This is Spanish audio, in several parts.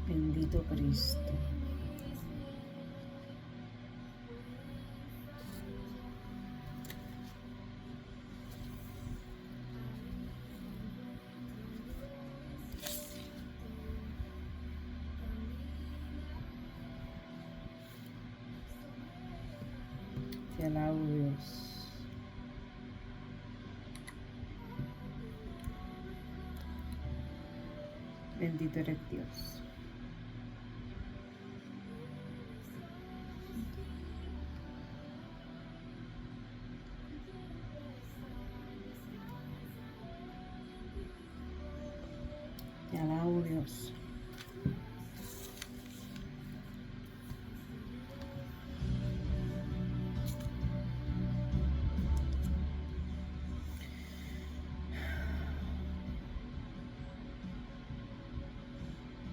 Bendito Cristo. Te alabo, Dios. Bendito eres Dios. Te alabo, Dios.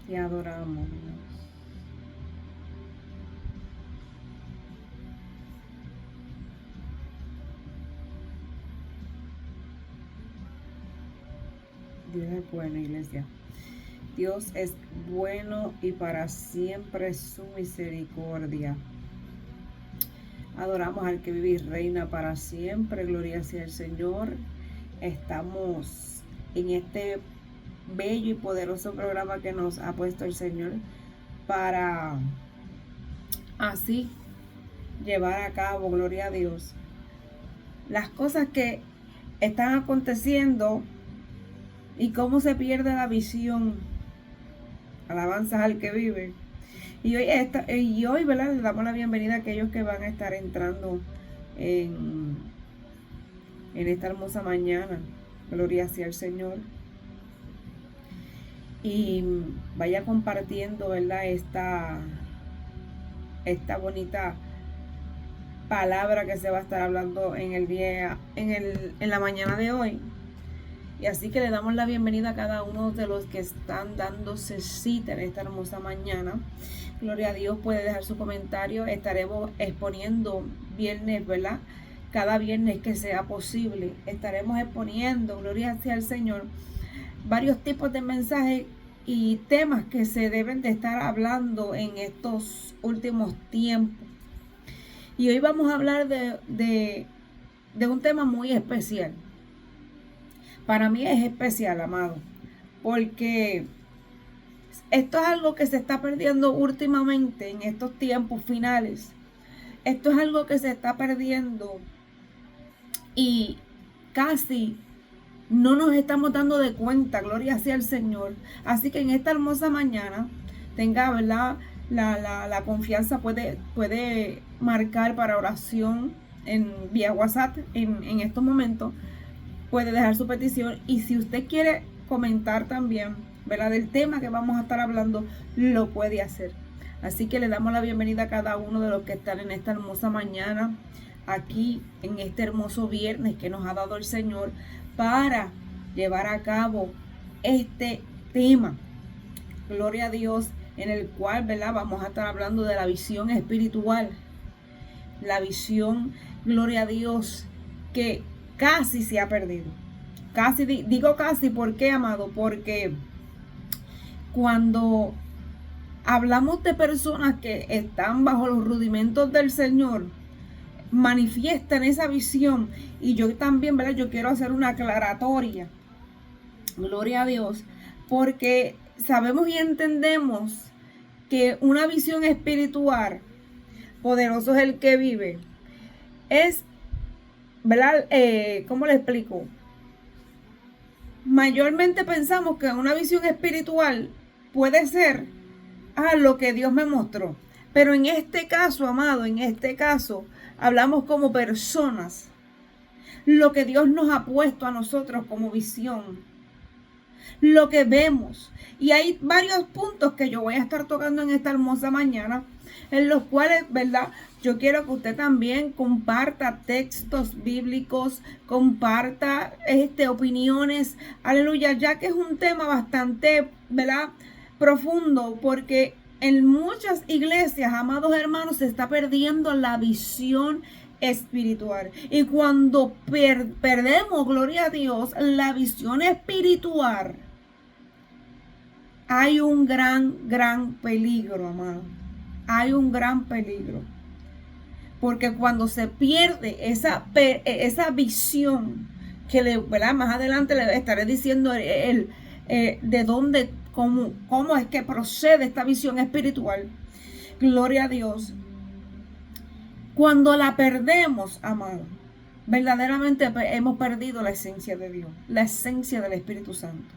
Te adoramos, Dios. Dios es bueno, iglesia. Dios es bueno y para siempre su misericordia. Adoramos al que vive y reina para siempre. Gloria sea el Señor. Estamos en este bello y poderoso programa que nos ha puesto el Señor para así llevar a cabo, gloria a Dios, las cosas que están aconteciendo y cómo se pierde la visión. Alabanzas al que vive. Y hoy, ¿verdad? Le damos la bienvenida a aquellos que van a estar entrando en esta hermosa mañana. Gloria sea el Señor. Y vaya compartiendo, ¿verdad? Esta bonita palabra que se va a estar hablando en el día, en la mañana de hoy. Y así que le damos la bienvenida a cada uno de los que están dándose cita en esta hermosa mañana. Gloria a Dios, puede dejar su comentario. Estaremos exponiendo viernes, ¿verdad? Cada viernes que sea posible. Estaremos exponiendo, gloria sea el Señor, varios tipos de mensajes y temas que se deben de estar hablando en estos últimos tiempos. Y hoy vamos a hablar de un tema muy especial. Para mí es especial, amado, porque esto es algo que se está perdiendo últimamente en estos tiempos finales. Esto es algo que se está perdiendo y casi no nos estamos dando de cuenta, gloria sea el Señor. Así que en esta hermosa mañana, tenga, ¿verdad? La confianza, puede marcar para oración vía WhatsApp en estos momentos. Puede dejar su petición y si usted quiere comentar también, ¿verdad? Del tema que vamos a estar hablando, lo puede hacer. Así que le damos la bienvenida a cada uno de los que están en esta hermosa mañana, aquí en este hermoso viernes que nos ha dado el Señor para llevar a cabo este tema. Gloria a Dios, en el cual, ¿verdad? Vamos a estar hablando de la visión espiritual. La visión, gloria a Dios, que casi se ha perdido. Casi, digo casi, ¿por qué, amado? Porque cuando hablamos de personas que están bajo los rudimentos del Señor, manifiestan esa visión. Y yo también, ¿verdad? Yo quiero hacer una aclaratoria. Gloria a Dios. Porque sabemos y entendemos que una visión espiritual, poderoso es el que vive, es, ¿verdad? ¿Cómo le explico? Mayormente pensamos que una visión espiritual puede ser lo que Dios me mostró. Pero en este caso, amado, en este caso, hablamos como personas. Lo que Dios nos ha puesto a nosotros como visión. Lo que vemos. Y hay varios puntos que yo voy a estar tocando en esta hermosa mañana, en los cuales, ¿verdad? Yo quiero que usted también comparta textos bíblicos, comparta opiniones, aleluya, ya que es un tema bastante, ¿verdad?, profundo, porque en muchas iglesias, amados hermanos, se está perdiendo la visión espiritual. Y cuando perdemos, gloria a Dios, la visión espiritual, hay un gran peligro, amado. Hay un gran peligro. Porque cuando se pierde esa visión, ¿verdad? Más adelante le estaré diciendo de dónde, cómo es que procede esta visión espiritual. Gloria a Dios. Cuando la perdemos, amado, verdaderamente hemos perdido la esencia de Dios, la esencia del Espíritu Santo.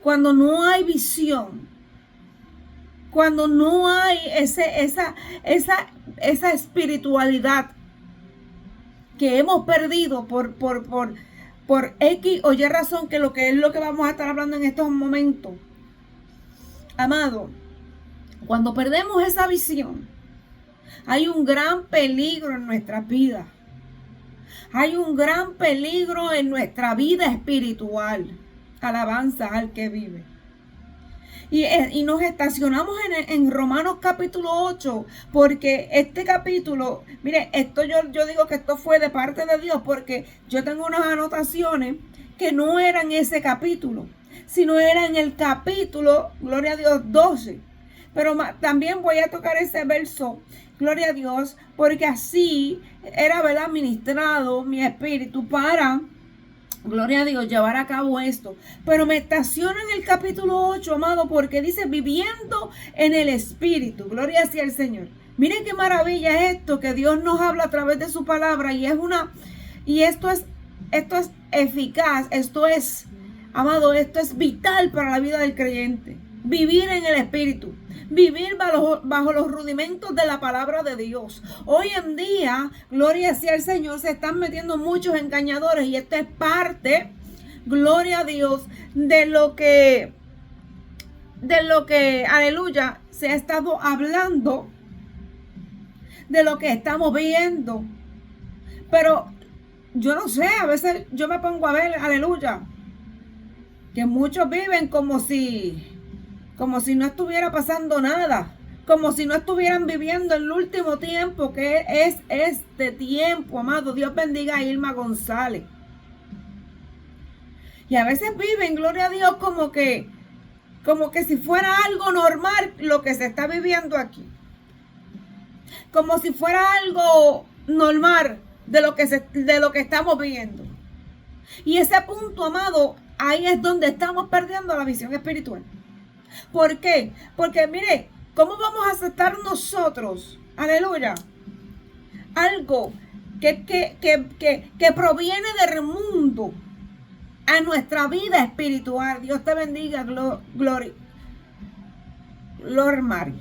Cuando no hay visión, cuando no hay esa espiritualidad que hemos perdido por X o Y razón, que es lo que vamos a estar hablando en estos momentos. Amado, cuando perdemos esa visión, hay un gran peligro en nuestra vida. Hay un gran peligro en nuestra vida espiritual. Alabanza al que vive. Y nos estacionamos en Romanos capítulo 8, porque este capítulo, mire, esto yo digo que esto fue de parte de Dios, porque yo tengo unas anotaciones que no eran ese capítulo, sino eran el capítulo, gloria a Dios, 12. Pero también voy a tocar ese verso, gloria a Dios, porque así era, ¿verdad?, ministrado mi espíritu para, gloria a Dios, llevar a cabo esto. Pero me estaciona en el capítulo 8, amado, porque dice viviendo en el espíritu. Gloria sea el Señor. Miren qué maravilla es esto, que Dios nos habla a través de su palabra. Y esto es eficaz, esto es, amado, esto es vital para la vida del creyente. Vivir en el espíritu. Vivir bajo los rudimentos de la palabra de Dios. Hoy en día, gloria sea al Señor, se están metiendo muchos engañadores y esto es parte, gloria a Dios, de lo que, aleluya, se ha estado hablando, de lo que estamos viendo. Pero yo no sé, a veces yo me pongo a ver, aleluya, que muchos viven como si no estuviera pasando nada, como si no estuvieran viviendo el último tiempo, que es este tiempo, amado. Dios bendiga a Irma González. Y a veces viven, gloria a Dios, como que si fuera algo normal lo que se está viviendo aquí. Como si fuera algo normal de lo que estamos viendo. Y ese punto, amado, ahí es donde estamos perdiendo la visión espiritual. ¿Por qué? Porque mire, ¿cómo vamos a aceptar nosotros, aleluya, algo que proviene del mundo a nuestra vida espiritual? Dios te bendiga, Gloria Mari.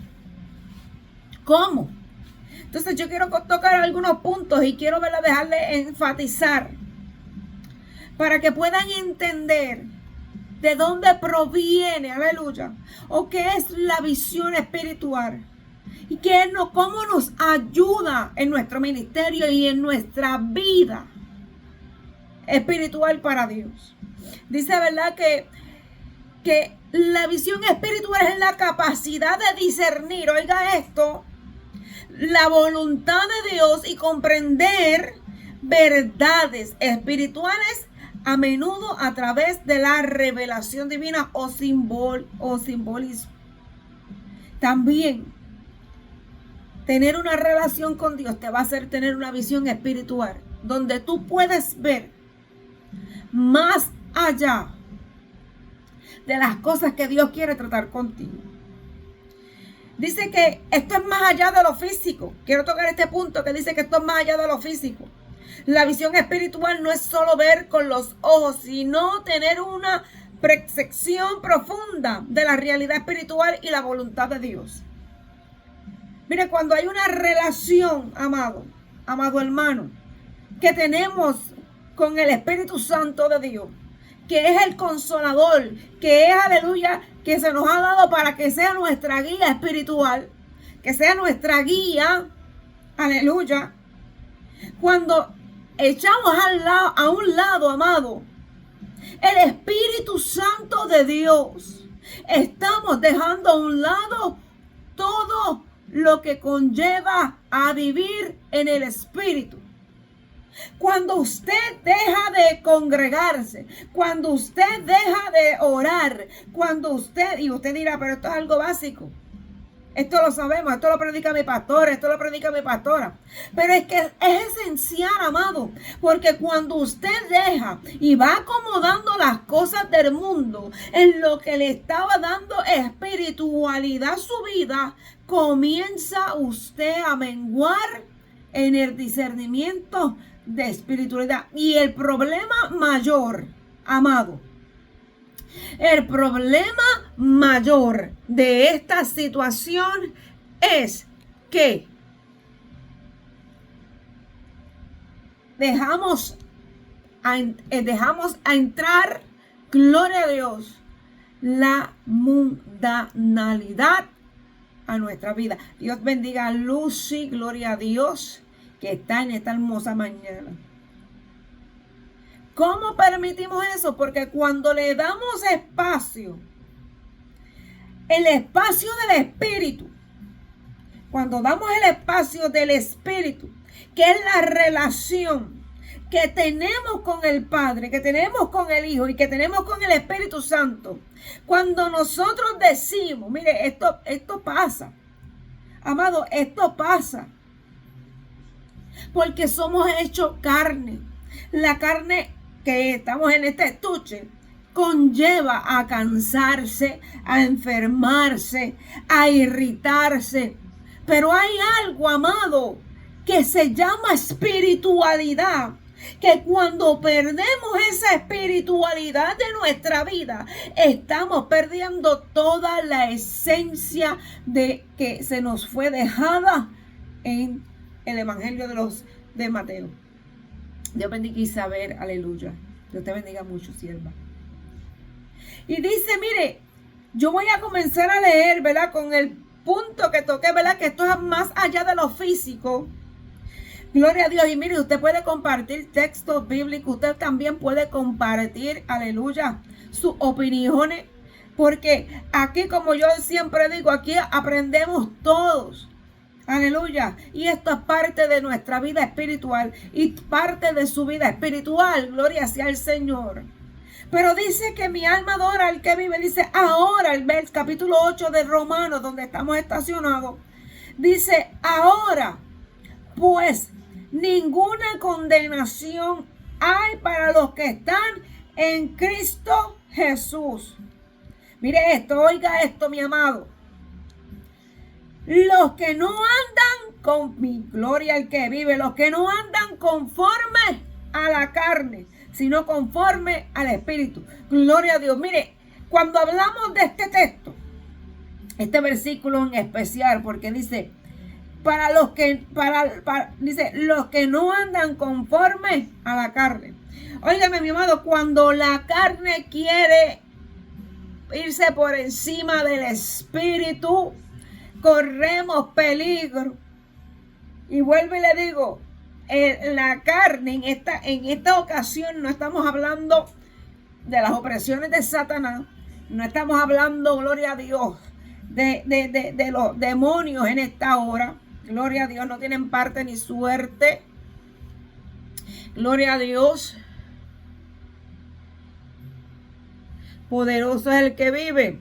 ¿Cómo? Entonces yo quiero tocar algunos puntos y quiero dejarle enfatizar para que puedan entender de dónde proviene, aleluya, o qué es la visión espiritual y cómo nos ayuda en nuestro ministerio y en nuestra vida espiritual para Dios. Dice, ¿verdad?, que la visión espiritual es la capacidad de discernir, oiga esto, la voluntad de Dios y comprender verdades espirituales, a menudo a través de la revelación divina o simbolismo. También, tener una relación con Dios te va a hacer tener una visión espiritual, donde tú puedes ver más allá de las cosas que Dios quiere tratar contigo. Dice que esto es más allá de lo físico. Quiero tocar este punto que dice que esto es más allá de lo físico. La visión espiritual no es solo ver con los ojos, sino tener una percepción profunda de la realidad espiritual y la voluntad de Dios. Mire, cuando hay una relación, amado hermano, que tenemos con el Espíritu Santo de Dios, que es el consolador, que es, aleluya, que se nos ha dado para que sea nuestra guía espiritual, que sea nuestra guía, aleluya. Cuando echamos a un lado, amado, el Espíritu Santo de Dios, estamos dejando a un lado todo lo que conlleva a vivir en el Espíritu. Cuando usted deja de congregarse, cuando usted deja de orar, y usted dirá, pero esto es algo básico. Esto lo sabemos, esto lo predica mi pastor, esto lo predica mi pastora. Pero es que es esencial, amado, porque cuando usted deja y va acomodando las cosas del mundo en lo que le estaba dando espiritualidad a su vida, comienza usted a menguar en el discernimiento de espiritualidad. Y el problema mayor, amado, el problema mayor de esta situación es que dejamos a entrar, gloria a Dios, la mundanalidad a nuestra vida. Dios bendiga a Lucy, gloria a Dios, que está en esta hermosa mañana. ¿Cómo permitimos eso? Porque cuando le damos espacio, el espacio del Espíritu, cuando damos el espacio del Espíritu, que es la relación que tenemos con el Padre, que tenemos con el Hijo y que tenemos con el Espíritu Santo, cuando nosotros decimos, mire, esto pasa, amado, esto pasa, porque somos hechos carne. La carne que estamos en este estuche conlleva a cansarse, a enfermarse, a irritarse. Pero hay algo, amado, que se llama espiritualidad, que cuando perdemos esa espiritualidad de nuestra vida, estamos perdiendo toda la esencia de que se nos fue dejada en el Evangelio de Mateo. Dios bendiga a Isabel, aleluya. Dios te bendiga mucho, sierva. Y dice, mire, yo voy a comenzar a leer, ¿verdad? Con el punto que toqué, ¿verdad? Que esto es más allá de lo físico. Gloria a Dios. Y mire, usted puede compartir textos bíblicos. Usted también puede compartir, aleluya, sus opiniones. Porque aquí, como yo siempre digo, aquí aprendemos todos. Aleluya. Y esto es parte de nuestra vida espiritual y parte de su vida espiritual. Gloria sea al Señor. Pero dice que mi alma adora al que vive. Dice ahora, el capítulo 8 de Romanos, donde estamos estacionados. Dice ahora, pues ninguna condenación hay para los que están en Cristo Jesús. Mire esto, oiga esto, mi amado. Los que no andan con mi gloria al que vive, los que no andan conforme a la carne, sino conforme al Espíritu. Gloria a Dios. Mire, cuando hablamos de este texto, este versículo en especial, porque dice, dice, los que no andan conforme a la carne. Óigame, mi amado, cuando la carne quiere irse por encima del Espíritu, corremos peligro. Y vuelvo y le digo, la carne en esta ocasión no estamos hablando de las opresiones de Satanás, no estamos hablando, gloria a Dios, de los demonios en esta hora. Gloria a Dios, no tienen parte ni suerte. Gloria a Dios. Poderoso es el que vive.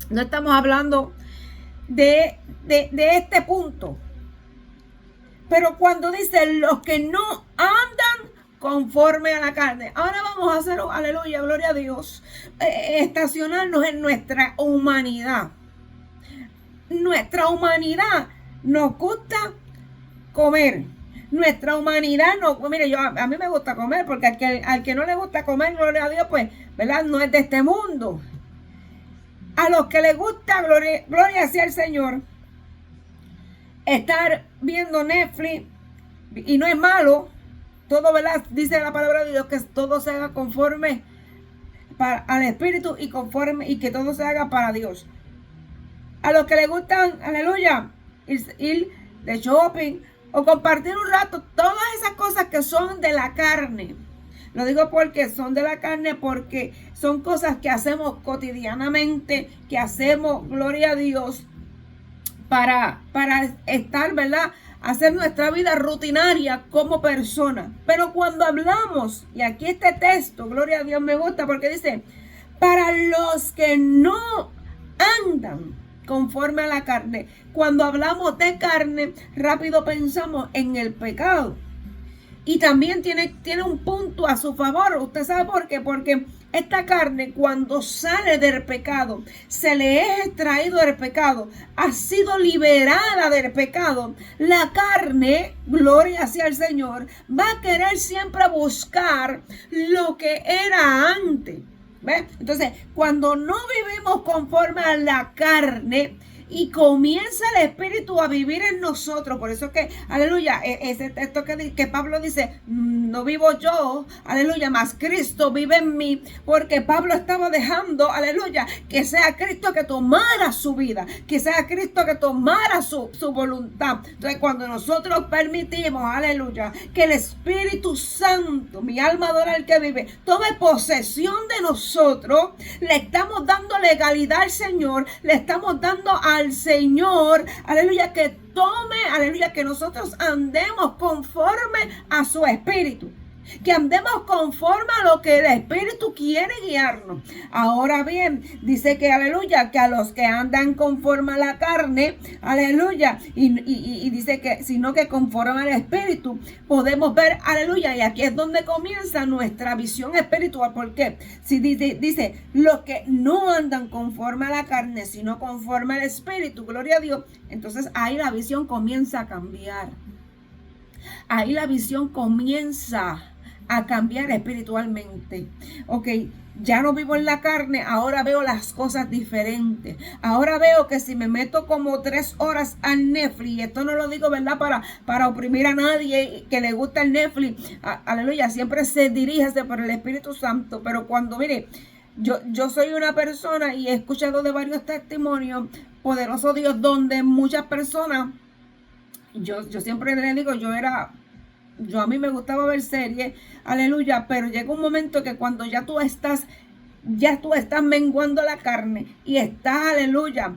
No estamos hablando de este punto. Pero cuando dice los que no andan conforme a la carne. Ahora vamos a hacer, aleluya, gloria a Dios, estacionarnos en nuestra humanidad. Nuestra humanidad nos gusta comer. Nuestra humanidad no, mire, a mí me gusta comer, porque al que no le gusta comer, gloria a Dios, pues, ¿verdad? No es de este mundo. A los que les gusta, gloria sea el Señor, estar viendo Netflix, y no es malo, todo, ¿verdad? Dice la palabra de Dios que todo se haga conforme al Espíritu y que todo se haga para Dios. A los que les gustan, aleluya, ir de shopping o compartir un rato, todas esas cosas que son de la carne. Lo digo porque son de la carne, porque son cosas que hacemos cotidianamente, que hacemos, gloria a Dios, para estar, ¿verdad?, hacer nuestra vida rutinaria como persona. Pero cuando hablamos, y aquí este texto, gloria a Dios, me gusta porque dice, para los que no andan conforme a la carne. Cuando hablamos de carne, rápido pensamos en el pecado. Y también tiene un punto a su favor. ¿Usted sabe por qué? Porque esta carne, cuando sale del pecado, se le es extraído del pecado, ha sido liberada del pecado. La carne, gloria sea el Señor, va a querer siempre buscar lo que era antes. ¿Ves? Entonces, cuando no vivimos conforme a la carne, y comienza el Espíritu a vivir en nosotros. Por eso que, aleluya, ese texto que Pablo dice, no vivo yo, aleluya, mas Cristo vive en mí. Porque Pablo estaba dejando, aleluya, que sea Cristo que tomara su vida, que sea Cristo que tomara su voluntad. Entonces, cuando nosotros permitimos, aleluya, que el Espíritu Santo, mi alma adora al que vive, tome posesión de nosotros, le estamos dando legalidad al Señor, le estamos dando al Señor, aleluya, que tome, aleluya, que nosotros andemos conforme a su Espíritu, que andemos conforme a lo que el Espíritu quiere guiarnos. Ahora bien, dice que, aleluya, que a los que andan conforme a la carne, aleluya, y dice que, sino que conforme al Espíritu, podemos ver, aleluya, y aquí es donde comienza nuestra visión espiritual. ¿Por qué? Si dice, los que no andan conforme a la carne, sino conforme al Espíritu, gloria a Dios, entonces ahí la visión comienza a cambiar. Ahí la visión comienza a cambiar espiritualmente. Ok, ya no vivo en la carne, ahora veo las cosas diferentes. Ahora veo que si me meto como 3 horas al Netflix, y esto no lo digo, ¿verdad?, para oprimir a nadie que le gusta el Netflix, aleluya, siempre se dirige por el Espíritu Santo. Pero cuando, mire, yo soy una persona y he escuchado de varios testimonios, poderoso Dios, donde muchas personas, yo siempre le digo, a mí me gustaba ver series, aleluya, pero llega un momento que cuando ya tú estás menguando la carne y estás, aleluya,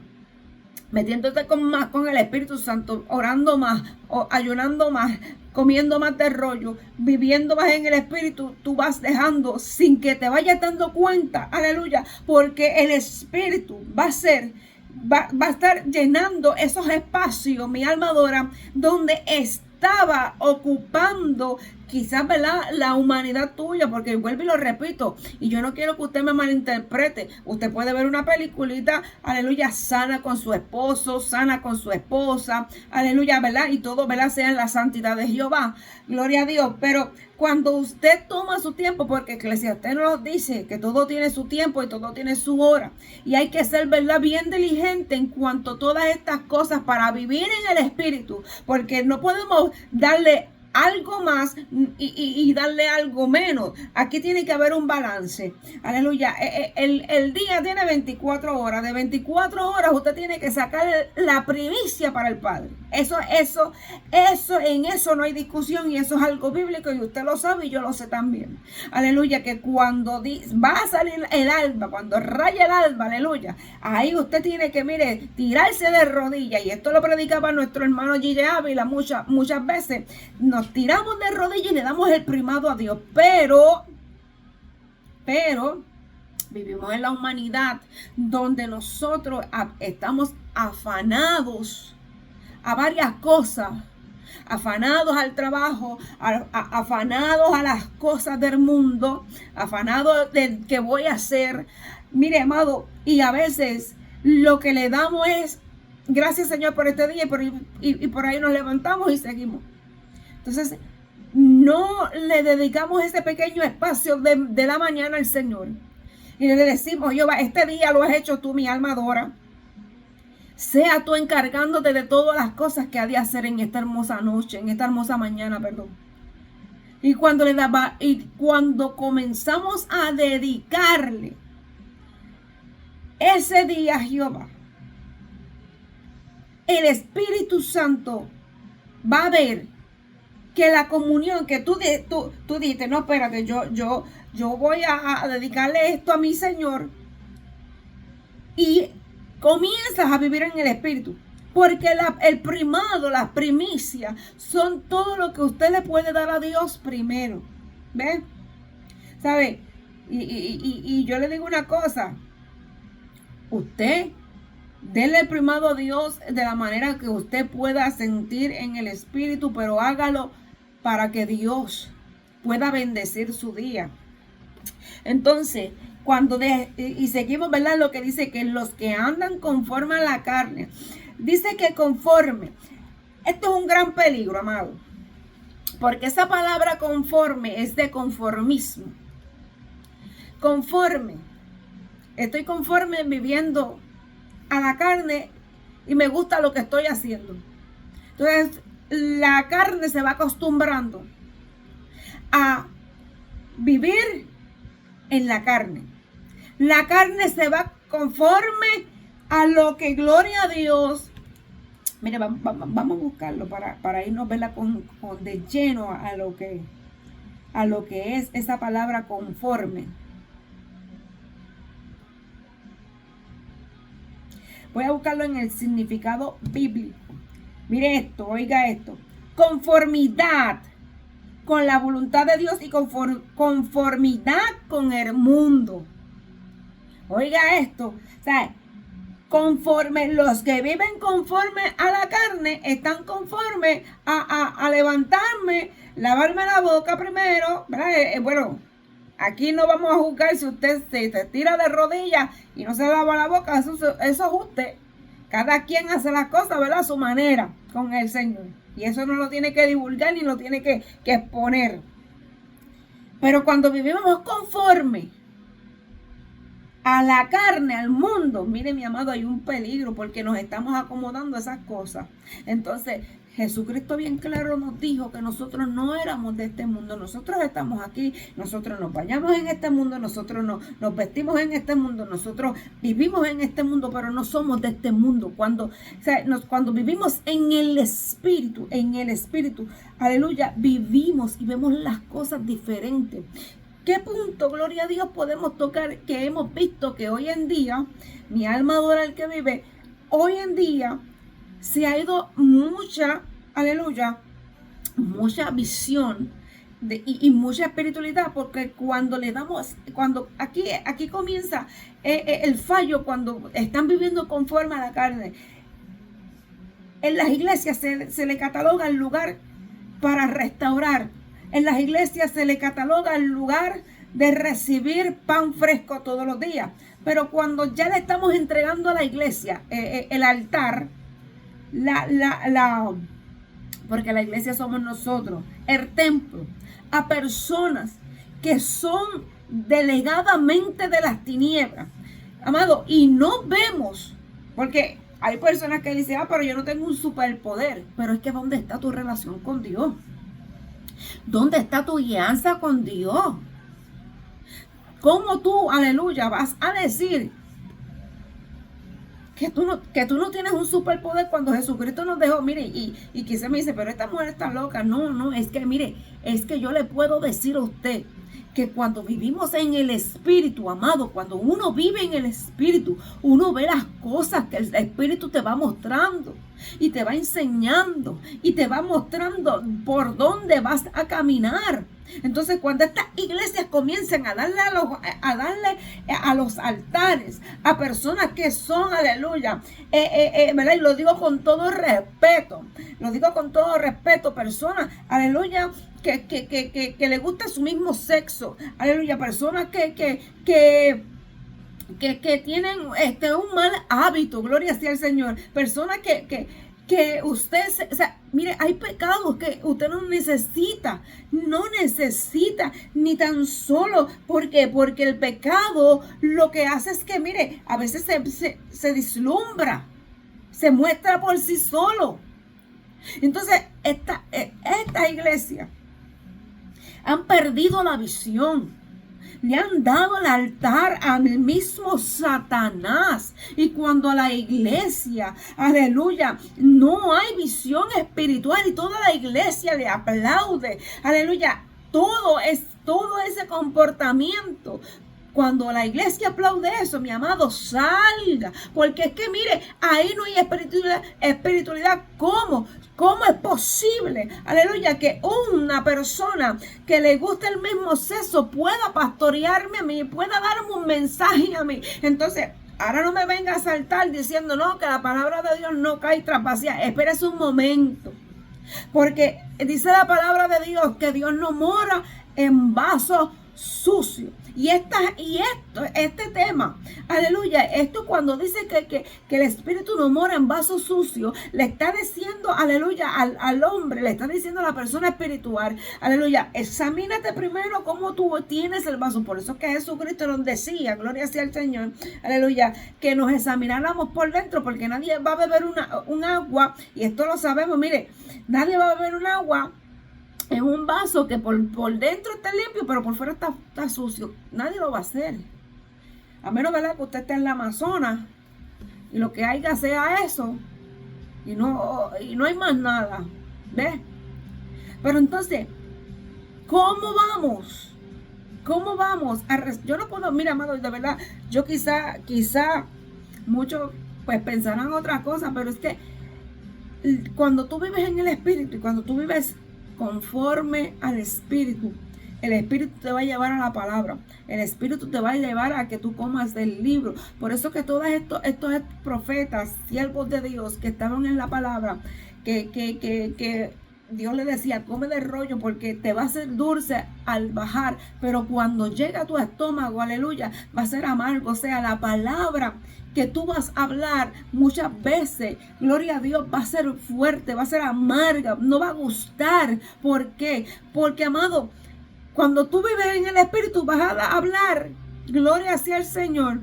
metiéndote con el Espíritu Santo, orando más, ayunando más, comiendo más de rollo, viviendo más en el Espíritu, tú vas dejando sin que te vayas dando cuenta, aleluya, porque el Espíritu va a estar llenando esos espacios, mi alma adora, donde estaba ocupando quizás, ¿verdad?, la humanidad tuya, porque vuelvo y lo repito, y yo no quiero que usted me malinterprete. Usted puede ver una peliculita, aleluya, sana con su esposo, sana con su esposa, aleluya, ¿verdad?, y todo, ¿verdad?, sea en la santidad de Jehová, gloria a Dios. Pero cuando usted toma su tiempo, porque Eclesiastés nos dice que todo tiene su tiempo y todo tiene su hora, y hay que ser, ¿verdad?, bien diligente en cuanto a todas estas cosas para vivir en el Espíritu, porque no podemos darle algo más y darle algo menos. Aquí tiene que haber un balance, aleluya. El día tiene 24 horas. De 24 horas usted tiene que sacar la primicia para el Padre. En eso no hay discusión, y eso es algo bíblico, y usted lo sabe y yo lo sé también, aleluya, que cuando va a salir el alba, cuando raya el alba, aleluya, ahí usted tiene que, mire, tirarse de rodillas, y esto lo predicaba nuestro hermano Gille Ávila muchas veces. Nos tiramos de rodillas y le damos el primado a Dios, pero vivimos en la humanidad donde nosotros estamos afanados a varias cosas, afanados al trabajo, afanados a las cosas del mundo, afanados de qué voy a hacer. Mire, amado, y a veces lo que le damos es gracias, Señor, por este día, y por ahí nos levantamos y seguimos. Entonces, no le dedicamos ese pequeño espacio de la mañana al Señor. Y le decimos, Jehová, este día lo has hecho tú, mi alma adora. Sea tú encargándote de todas las cosas que ha de hacer en esta hermosa noche, en esta hermosa mañana, perdón. Y cuando comenzamos a dedicarle ese día a Jehová, el Espíritu Santo va a ver que la comunión que tú dijiste, no, espérate, yo voy a dedicarle esto a mi Señor, y comienzas a vivir en el Espíritu. Porque el primado, las primicias, son todo lo que usted le puede dar a Dios primero. ¿Ve? ¿Sabe? Y yo le digo una cosa. Usted, denle el primado a Dios de la manera que usted pueda sentir en el espíritu, pero hágalo para que Dios pueda bendecir su día. Entonces, y seguimos, ¿verdad? Lo que dice que los que andan conforme a la carne, dice que conforme. Esto es un gran peligro, amado, porque esa palabra conforme es de conformismo. Conforme. Estoy conforme viviendo a la carne y me gusta lo que estoy haciendo. Entonces, la carne se va acostumbrando a vivir en la carne. La carne se va conforme a lo que, gloria a Dios. Mire, vamos a buscarlo para irnos, ¿verdad? Con de lleno a lo que es esa palabra conforme. Voy a buscarlo en el significado bíblico. Mire esto, oiga esto. Conformidad con la voluntad de Dios y conformidad con el mundo. Oiga esto. O sea, conforme, los que viven conforme a la carne están conforme a levantarme, lavarme la boca primero, ¿verdad? Bueno, aquí no vamos a juzgar si usted se tira de rodillas y no se lava la boca, eso es usted. Cada quien hace las cosas, ¿verdad? A su manera con el Señor. Y eso no lo tiene que divulgar ni lo tiene que exponer. Pero cuando vivimos conforme a la carne, al mundo, mire mi amado, hay un peligro porque nos estamos acomodando a esas cosas. Entonces, Jesucristo bien claro nos dijo que nosotros no éramos de este mundo, nosotros estamos aquí, nosotros nos bañamos en este mundo, nosotros nos vestimos en este mundo, nosotros vivimos en este mundo, pero no somos de este mundo. Cuando vivimos en el Espíritu, aleluya, vivimos y vemos las cosas diferentes. ¿Qué punto, gloria a Dios, podemos tocar que hemos visto que hoy en día, mi alma adora al que vive, hoy en día se ha ido mucha, aleluya, mucha visión y mucha espiritualidad, porque cuando aquí comienza el fallo, cuando están viviendo conforme a la carne, en las iglesias se le cataloga el lugar para restaurar. En las iglesias se le cataloga el lugar de recibir pan fresco todos los días. Pero cuando ya le estamos entregando a la iglesia el altar, porque la iglesia somos nosotros, el templo, a personas que son delegadamente de las tinieblas, amado, y no vemos, porque hay personas que dicen, pero yo no tengo un superpoder. Pero es que ¿dónde está tu relación con Dios? ¿Dónde está tu guianza con Dios? ¿Cómo tú, aleluya, vas a decir que tú no tienes un superpoder cuando Jesucristo nos dejó? Mire, y quizás me dice, pero esta mujer está loca. No, es que mire, es que yo le puedo decir a usted que cuando vivimos en el Espíritu, amado, cuando uno vive en el Espíritu, uno ve las cosas que el Espíritu te va mostrando y te va enseñando y te va mostrando por dónde vas a caminar. Entonces, cuando estas iglesias comiencen a darle a los altares a personas que son, aleluya, ¿verdad? Y lo digo con todo respeto, personas, aleluya, que le gusta su mismo sexo, aleluya, personas que tienen un mal hábito, gloria sea al Señor, personas que usted, o sea, mire, hay pecados que usted no necesita ni tan solo, porque el pecado lo que hace es que, mire, a veces se vislumbra, se muestra por sí solo. Entonces, esta iglesia han perdido la visión. Le han dado el altar al mismo Satanás. Y cuando a la iglesia, aleluya, no hay visión espiritual y toda la iglesia le aplaude, aleluya, todo ese comportamiento, cuando la iglesia aplaude eso, mi amado, salga. Porque es que mire, ahí no hay espiritualidad. ¿Cómo? ¿Cómo es posible, aleluya, que una persona que le guste el mismo sexo pueda pastorearme a mí, pueda darme un mensaje a mí? Entonces, ahora no me venga a saltar diciendo, no, que la palabra de Dios no cae tras vacía. Espérese un momento. Porque dice la palabra de Dios que Dios no mora en vasos sucios. Y este tema, aleluya, esto cuando dice que el Espíritu no mora en vasos sucios, le está diciendo, aleluya, al hombre, le está diciendo a la persona espiritual, aleluya, examínate primero cómo tú tienes el vaso. Por eso que Jesucristo nos decía, gloria sea al Señor, aleluya, que nos examináramos por dentro, porque nadie va a beber un agua, y esto lo sabemos, mire, nadie va a beber un agua en un vaso que por dentro está limpio, pero por fuera está sucio. Nadie lo va a hacer. A menos, ¿verdad?, que usted esté en la Amazonas y lo que haya sea eso. Y no hay más nada. ¿Ves? Pero entonces, ¿cómo vamos? ¿Cómo vamos? Yo no puedo, mira, amado, de verdad, yo quizá muchos pues pensarán otras cosas, pero es que cuando tú vives en el Espíritu y cuando tú vives conforme al Espíritu, el Espíritu te va a llevar a la palabra, el Espíritu te va a llevar a que tú comas del libro. Por eso que todos estos profetas, siervos de Dios que estaban en la palabra, que Dios le decía, come del rollo porque te va a ser dulce al bajar, pero cuando llega a tu estómago, aleluya, va a ser amargo. O sea, la palabra que tú vas a hablar muchas veces, gloria a Dios, va a ser fuerte, va a ser amarga, no va a gustar. ¿Por qué? Porque, amado, cuando tú vives en el Espíritu vas a hablar, gloria sea el Señor,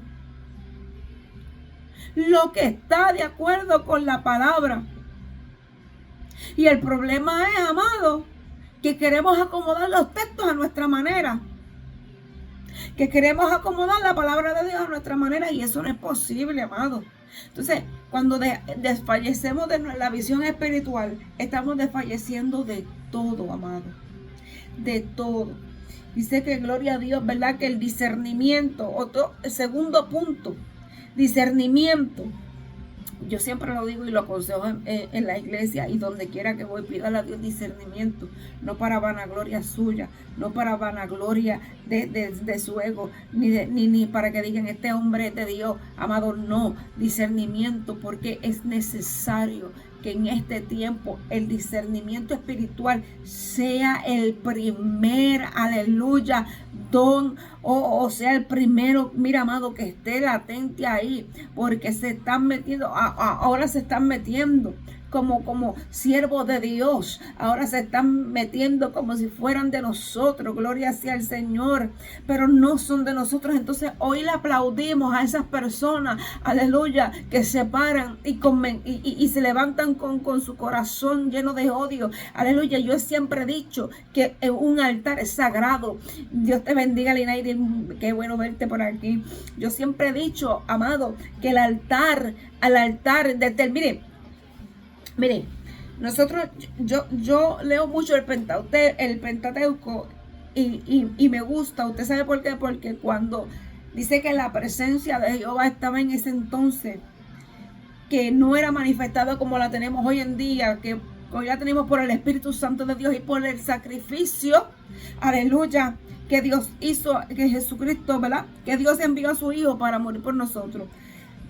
lo que está de acuerdo con la palabra. Y el problema es, amado, que queremos acomodar los textos a nuestra manera. Que queremos acomodar la palabra de Dios a nuestra manera, y eso no es posible, amado. Entonces, cuando desfallecemos de la visión espiritual, estamos desfalleciendo de todo, amado. De todo. Dice que, gloria a Dios, ¿verdad?, que el discernimiento, segundo punto, discernimiento. Yo siempre lo digo y lo aconsejo en la iglesia y donde quiera que voy, pídale a Dios discernimiento, no para vanagloria suya, no para vanagloria de su ego, ni para que digan este hombre es de Dios, amado, no, discernimiento, porque es necesario que en este tiempo el discernimiento espiritual sea el primer, aleluya, don, o sea, el primero, mira, amado, que esté latente ahí, porque se están metiendo, ahora se están metiendo como siervos de Dios, ahora se están metiendo como si fueran de nosotros, gloria sea al Señor, pero no son de nosotros. Entonces hoy le aplaudimos a esas personas, aleluya, que se paran y se levantan con su corazón lleno de odio, aleluya. Yo siempre he dicho que un altar es sagrado. Dios te bendiga, Linaidi, qué bueno verte por aquí. Yo siempre he dicho, amado, que al altar, mire, nosotros, yo leo mucho el Pentateuco y me gusta. ¿Usted sabe por qué? Porque cuando dice que la presencia de Jehová estaba en ese entonces, que no era manifestada como la tenemos hoy en día, que hoy la tenemos por el Espíritu Santo de Dios y por el sacrificio, aleluya, que Dios hizo, que Jesucristo, ¿verdad?, que Dios envió a su Hijo para morir por nosotros.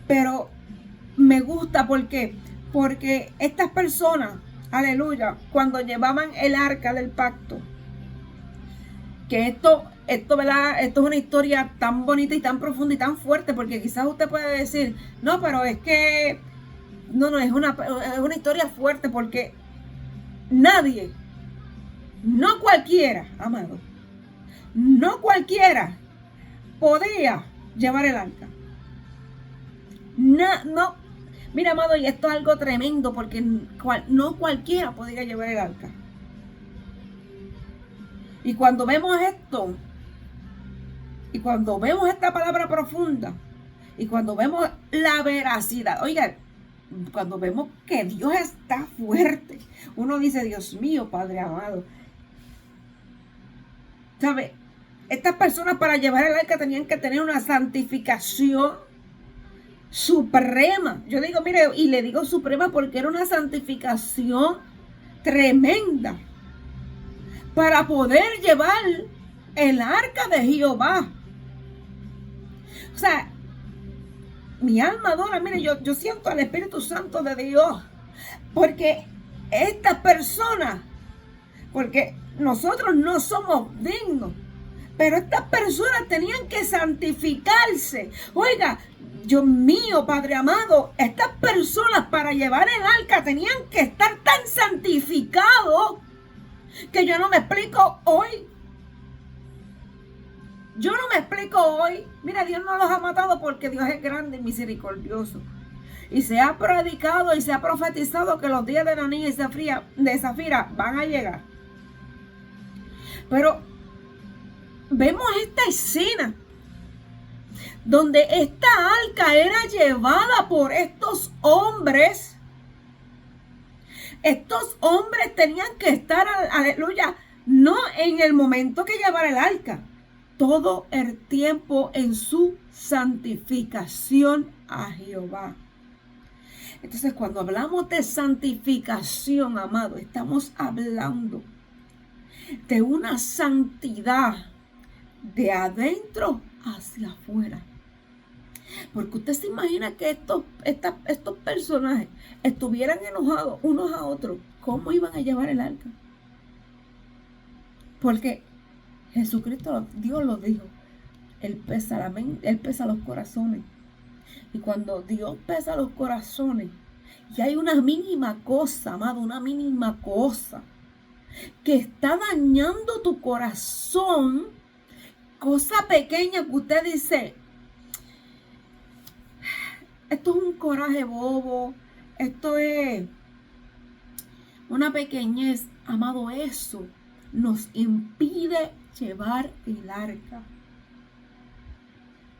Pero me gusta porque estas personas, aleluya, cuando llevaban el arca del pacto, que esto, ¿verdad?, esto es una historia tan bonita y tan profunda y tan fuerte, porque quizás usted puede decir, no, pero es que, no, es una historia fuerte, porque nadie, no cualquiera, amado, no cualquiera podía llevar el arca. No. Mira, amado, y esto es algo tremendo, porque no cualquiera podía llevar el arca. Y cuando vemos esto, y cuando vemos esta palabra profunda, y cuando vemos la veracidad, oiga, cuando vemos que Dios está fuerte, uno dice, Dios mío, Padre amado, ¿sabe? Estas personas para llevar el arca tenían que tener una santificación suprema. Yo digo, mire, y le digo suprema porque era una santificación tremenda para poder llevar el arca de Jehová. O sea, mi alma adora, mire, yo siento al Espíritu Santo de Dios, porque estas personas, porque nosotros no somos dignos, pero estas personas tenían que santificarse. Oiga, Dios mío, Padre amado, estas personas para llevar el arca tenían que estar tan santificados que yo no me explico hoy. Yo no me explico hoy. Mira, Dios no los ha matado porque Dios es grande y misericordioso. Y se ha predicado y se ha profetizado que los días de Ananías y de Zafira van a llegar. Pero vemos esta escena donde esta arca era llevada por estos hombres. Estos hombres tenían que estar, aleluya, no en el momento que llevara el arca, todo el tiempo en su santificación a Jehová. Entonces, cuando hablamos de santificación, amado, estamos hablando de una santidad de adentro hacia afuera. Porque usted se imagina que estos personajes estuvieran enojados unos a otros. ¿Cómo iban a llevar el arca? Porque Jesucristo, Dios lo dijo. Él pesa los corazones. Y cuando Dios pesa los corazones, y hay una mínima cosa, amado, una mínima cosa que está dañando tu corazón, cosa pequeña que usted dice, esto es un coraje bobo, esto es una pequeñez, amado, eso nos impide llevar el arca.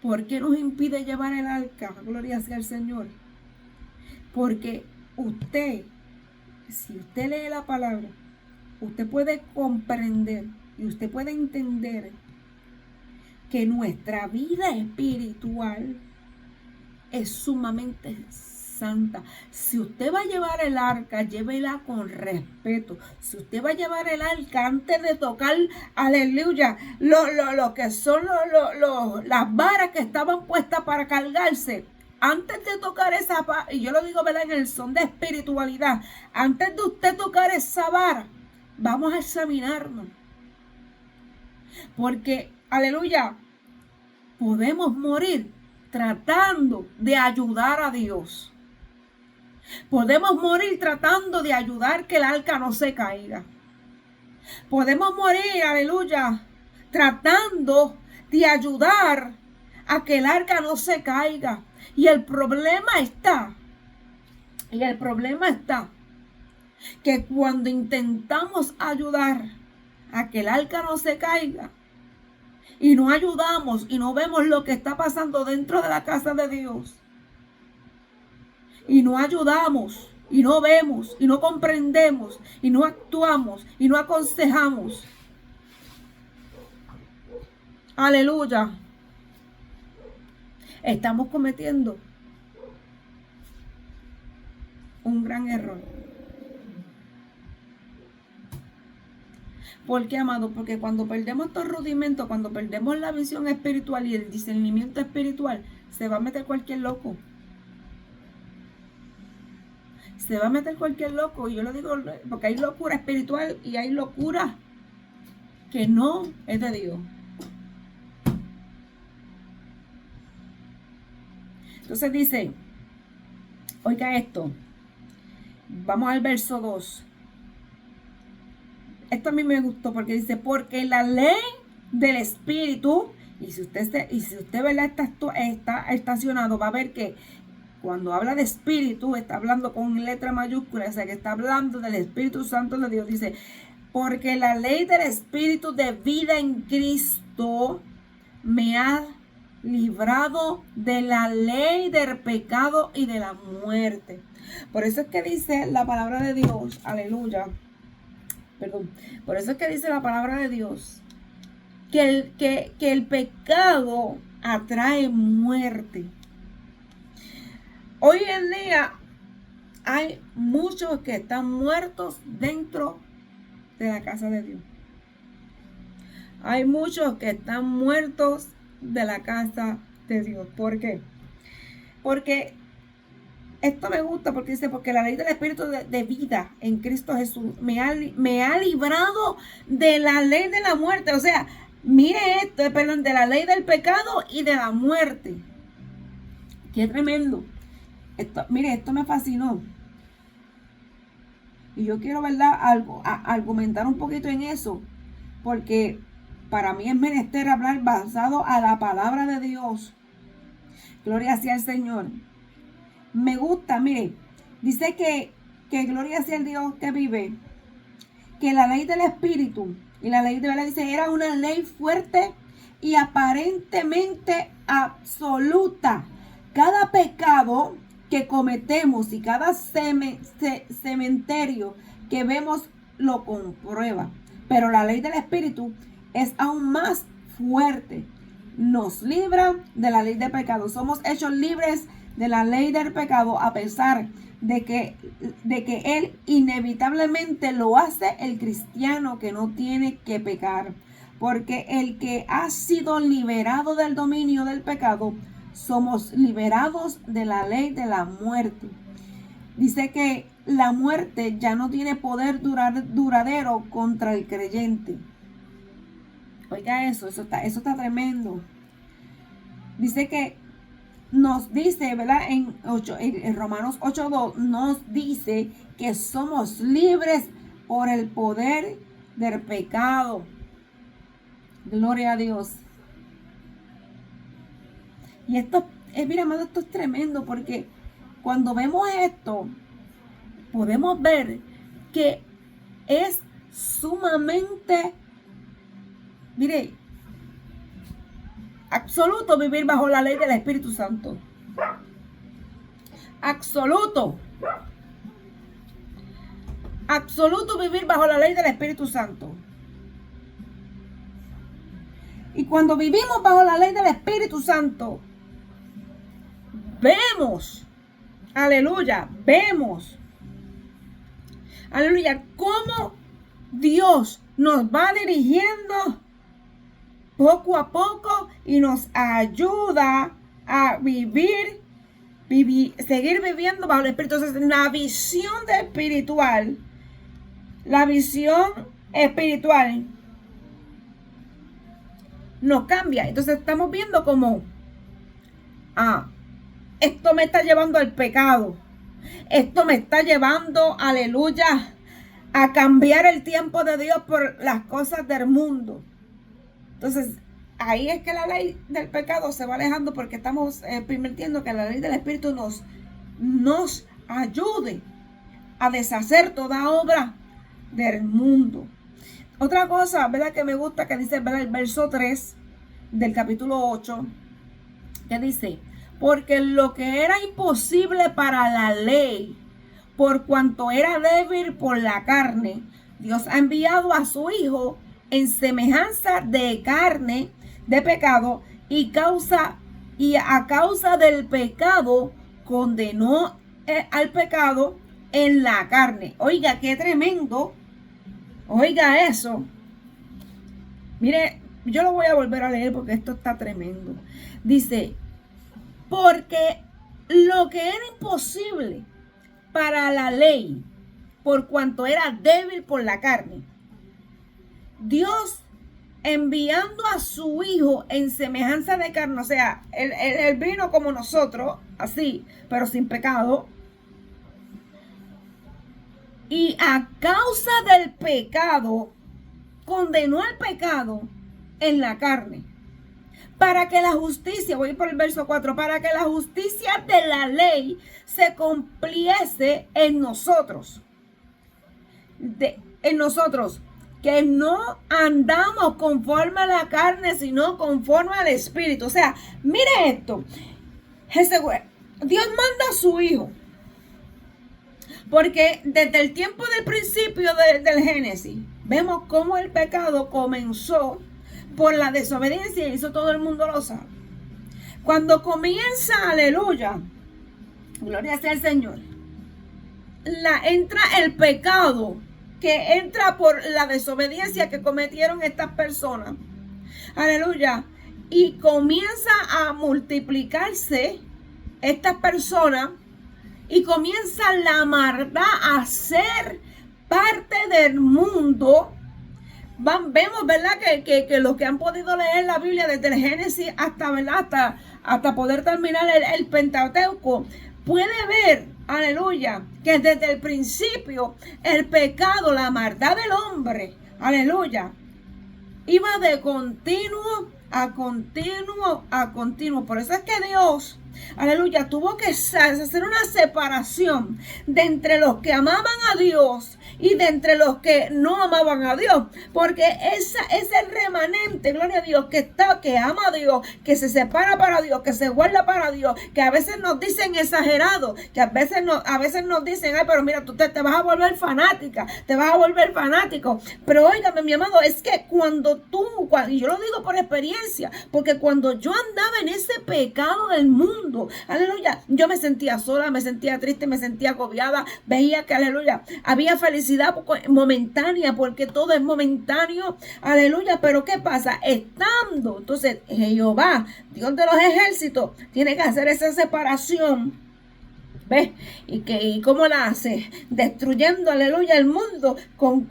¿Por qué nos impide llevar el arca? Gloria sea al Señor. Porque usted, si usted lee la palabra, usted puede comprender y usted puede entender que nuestra vida espiritual es sumamente santa. Si usted va a llevar el arca, llévela con respeto. Si usted va a llevar el arca, antes de tocar, aleluya, lo que son las varas que estaban puestas para cargarse, antes de tocar esa vara, y yo lo digo, ¿verdad?, en el son de espiritualidad, antes de usted tocar esa vara, vamos a examinarnos. Porque, aleluya, podemos morir tratando de ayudar a Dios. Podemos morir tratando de ayudar que el arca no se caiga. Podemos morir, aleluya, tratando de ayudar a que el arca no se caiga. Y el problema está que cuando intentamos ayudar a que el arca no se caiga, y no ayudamos y no vemos lo que está pasando dentro de la casa de Dios, y no ayudamos y no vemos y no comprendemos y no actuamos y no aconsejamos, aleluya, estamos cometiendo un gran error. ¿Por qué, amado? Porque cuando perdemos estos rudimentos, cuando perdemos la visión espiritual y el discernimiento espiritual, se va a meter cualquier loco. Se va a meter cualquier loco. Y yo lo digo porque hay locura espiritual y hay locura que no es de Dios. Entonces dice, oiga esto. Vamos al verso 2. Esto a mí me gustó porque dice, porque la ley del Espíritu, y si usted ¿verdad?, está estacionado, va a ver que cuando habla de Espíritu, está hablando con letra mayúscula, o sea que está hablando del Espíritu Santo de Dios. Dice, porque la ley del Espíritu de vida en Cristo me ha librado de la ley del pecado y de la muerte. Por eso es que dice la palabra de Dios, aleluya. Por eso es que dice la palabra de Dios que el pecado atrae muerte. Hoy en día hay muchos que están muertos dentro de la casa de Dios. Hay muchos que están muertos de la casa de Dios. ¿Por qué? Porque esto me gusta, porque dice, porque la ley del Espíritu de vida en Cristo Jesús me ha librado de la ley de la muerte. O sea, mire esto, perdón, de la ley del pecado y de la muerte. Qué tremendo. Mire, esto me fascinó. Y yo quiero, ¿verdad?, argumentar un poquito en eso, porque para mí es menester hablar basado a la palabra de Dios. Gloria sea al Señor. Me gusta, mire, dice que gloria sea el Dios que vive, que la ley del Espíritu y la ley de verdad, dice, era una ley fuerte y aparentemente absoluta. Cada pecado que cometemos y cada cementerio que vemos lo comprueba. Pero la ley del Espíritu es aún más fuerte. Nos libra de la ley del pecado. Somos hechos libres de la ley del pecado, a pesar de que Él inevitablemente lo hace el cristiano que no tiene que pecar. Porque el que ha sido liberado del dominio del pecado, somos liberados de la ley de la muerte. Dice que la muerte ya no tiene poder duradero contra el creyente. Oiga eso está tremendo. Dice que nos dice, ¿verdad? En Romanos 8:2 nos dice que somos libres por el poder del pecado. Gloria a Dios. Y esto, mira, amado, esto es tremendo, porque cuando vemos esto, podemos ver que es sumamente, mire, absoluto vivir bajo la ley del Espíritu Santo. Absoluto. Absoluto vivir bajo la ley del Espíritu Santo. Y cuando vivimos bajo la ley del Espíritu Santo, vemos, aleluya, cómo Dios nos va dirigiendo poco a poco y nos ayuda a seguir viviendo bajo el Espíritu. Entonces, la visión espiritual nos cambia. Entonces estamos viendo como esto me está llevando al pecado. Esto me está llevando, aleluya, a cambiar el tiempo de Dios por las cosas del mundo. Entonces, ahí es que la ley del pecado se va alejando, porque estamos permitiendo que la ley del Espíritu nos ayude a deshacer toda obra del mundo. Otra cosa, ¿verdad?, que me gusta, que dice, ¿verdad?, el verso 3 del capítulo 8, que dice, porque lo que era imposible para la ley, por cuanto era débil por la carne, Dios ha enviado a su Hijo en semejanza de carne, de pecado, y a causa del pecado condenó al pecado en la carne. Oiga, qué tremendo. Oiga eso. Mire, yo lo voy a volver a leer porque esto está tremendo. Dice, porque lo que era imposible para la ley, por cuanto era débil por la carne, Dios enviando a su Hijo en semejanza de carne, o sea, él vino como nosotros, así, pero sin pecado, y a causa del pecado, condenó al pecado en la carne, para que la justicia, voy por el verso 4, para que la justicia de la ley se cumpliese en nosotros. En nosotros, que no andamos conforme a la carne, sino conforme al Espíritu. O sea, mire esto. Dios manda a su Hijo. Porque desde el tiempo del principio del Génesis, vemos cómo el pecado comenzó, por la desobediencia, y eso todo el mundo lo sabe. Cuando comienza, aleluya, gloria sea al Señor, entra el pecado, que entra por la desobediencia que cometieron estas personas, aleluya, y comienza a multiplicarse estas personas, y comienza la maldad a ser parte del mundo. Vemos, ¿verdad? Que los que han podido leer la Biblia desde el Génesis hasta, ¿verdad? hasta poder terminar el Pentateuco, puede ver, aleluya, que desde el principio el pecado, la maldad del hombre, aleluya, iba de continuo a continuo a continuo. Por eso es que Dios, aleluya, tuvo que hacer una separación de entre los que amaban a Dios y de entre los que no amaban a Dios, porque ese remanente, gloria a Dios, que ama a Dios, que se separa para Dios, que se guarda para Dios, que a veces nos dicen exagerado, que a veces nos dicen, ay, pero mira, tú te vas a volver fanática, te vas a volver fanático. Pero óigame, mi amado, es que y yo lo digo por experiencia, porque cuando yo andaba en ese pecado del mundo, aleluya, yo me sentía sola, me sentía triste, me sentía agobiada, veía que, aleluya, había felicidad momentánea, porque todo es momentáneo, aleluya. Pero ¿qué pasa? Entonces Jehová, Dios de los ejércitos, tiene que hacer esa separación, ¿ves? ¿Y cómo la hace? Destruyendo, aleluya, el mundo en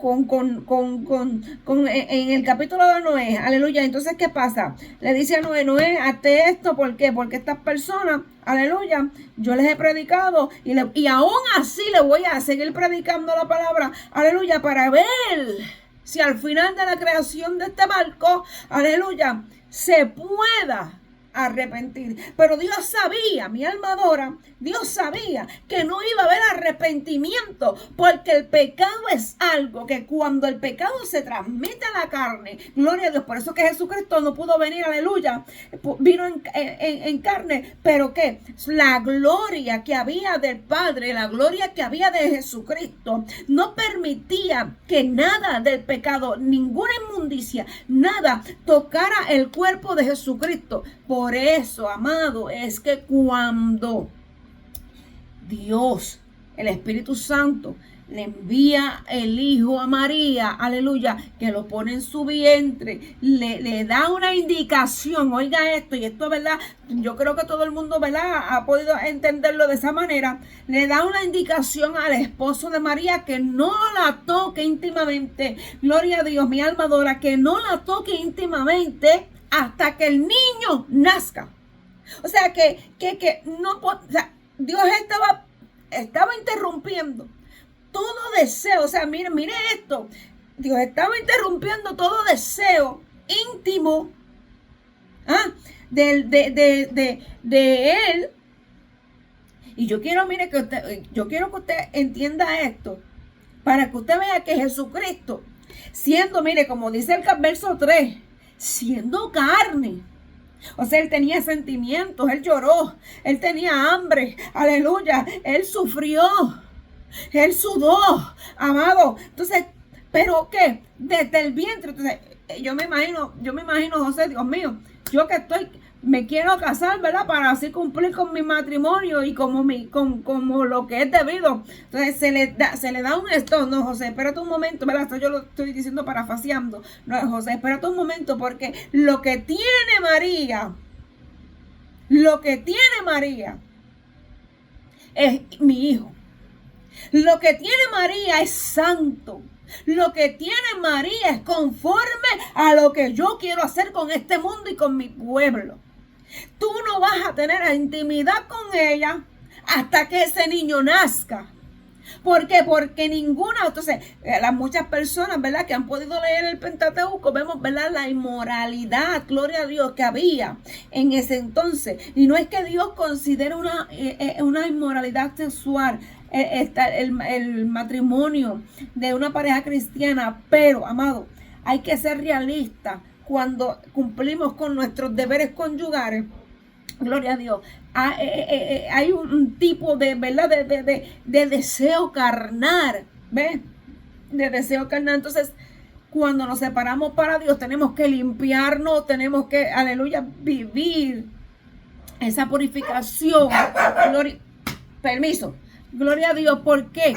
el capítulo de Noé, aleluya. Entonces, ¿qué pasa? Le dice a Noé, hazte esto, ¿por qué? Porque estas personas, aleluya, yo les he predicado y aún así le voy a seguir predicando la palabra, aleluya, para ver si al final de la creación de este barco, aleluya, se pueda arrepentir. Pero Dios sabía, mi alma adora, Dios sabía que no iba a haber arrepentimiento, porque el pecado es algo que cuando el pecado se transmite a la carne, gloria a Dios, por eso que Jesucristo no pudo venir, aleluya, vino en carne, pero que la gloria que había del Padre, la gloria que había de Jesucristo, no permitía que nada del pecado, ninguna inmundicia, nada tocara el cuerpo de Jesucristo. Por eso, amado, es que cuando Dios, el Espíritu Santo, le envía el Hijo a María, aleluya, que lo pone en su vientre, le da una indicación, oiga esto, y esto, ¿verdad? Yo creo que todo el mundo, ¿verdad?, ha podido entenderlo de esa manera. Le da una indicación al esposo de María que no la toque íntimamente, gloria a Dios, mi alma adora, que no la toque íntimamente hasta que el niño nazca. O sea, que no, o sea, Dios estaba interrumpiendo todo deseo. O sea, mire esto. Dios estaba interrumpiendo todo deseo íntimo de él. Y yo quiero, yo quiero que usted entienda esto, para que usted vea que Jesucristo, siendo, como dice el verso 3, siendo carne, o sea, él tenía sentimientos, él lloró, él tenía hambre, aleluya, él sufrió, él sudó, amado. Entonces, ¿pero qué? Desde el vientre. Entonces, yo me imagino, José, Dios mío, yo que me quiero casar, ¿verdad? Para así cumplir con mi matrimonio y como lo que es debido. Entonces se le da un esto. No, José, espérate un momento, ¿verdad? Esto yo lo estoy diciendo parafaseando. No, José, espérate un momento, porque lo que tiene María es mi hijo. Lo que tiene María es santo. Lo que tiene María es conforme a lo que yo quiero hacer con este mundo y con mi pueblo. Tú no vas a tener intimidad con ella hasta que ese niño nazca. ¿Por qué? Porque ninguna, entonces, las muchas personas, ¿verdad?, que han podido leer el Pentateuco, vemos, ¿verdad?, la inmoralidad, gloria a Dios, que había en ese entonces. Y no es que Dios considere una inmoralidad sexual el matrimonio de una pareja cristiana, pero, amado, hay que ser realista. Cuando cumplimos con nuestros deberes conyugales, gloria a Dios, hay un tipo de, ¿verdad?, de deseo carnal, ¿ves? De deseo carnal. Entonces, Cuando nos separamos para Dios, tenemos que limpiarnos, tenemos que, aleluya, vivir esa purificación. Permiso. Gloria a Dios. ¿Por qué?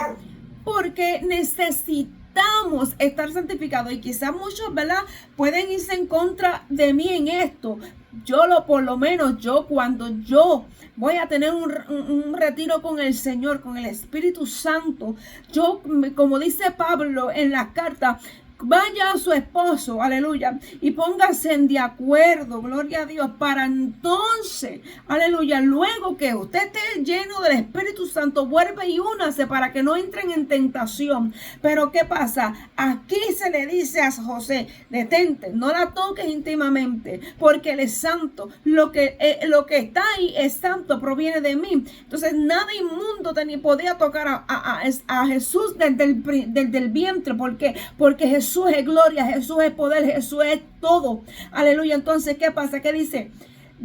Porque necesitamos estar santificados. Y quizás muchos, ¿verdad?, pueden irse en contra de mí en esto. Por lo menos yo, cuando yo voy a tener un retiro con el Señor, con el Espíritu Santo, yo, como dice Pablo en las cartas, vaya a su esposo, aleluya, y póngase de acuerdo, gloria a Dios, para entonces, aleluya, luego que usted esté lleno del Espíritu Santo, vuelve y únase para que no entren en tentación. Pero ¿qué pasa? Aquí se le dice a José, detente, no la toques íntimamente, porque él es santo, lo que está ahí es santo, proviene de mí. Entonces nada inmundo podía tocar a Jesús desde el vientre. ¿Por qué? Porque Jesús es gloria, Jesús es poder, Jesús es todo. Aleluya. Entonces, ¿qué pasa? ¿Qué dice?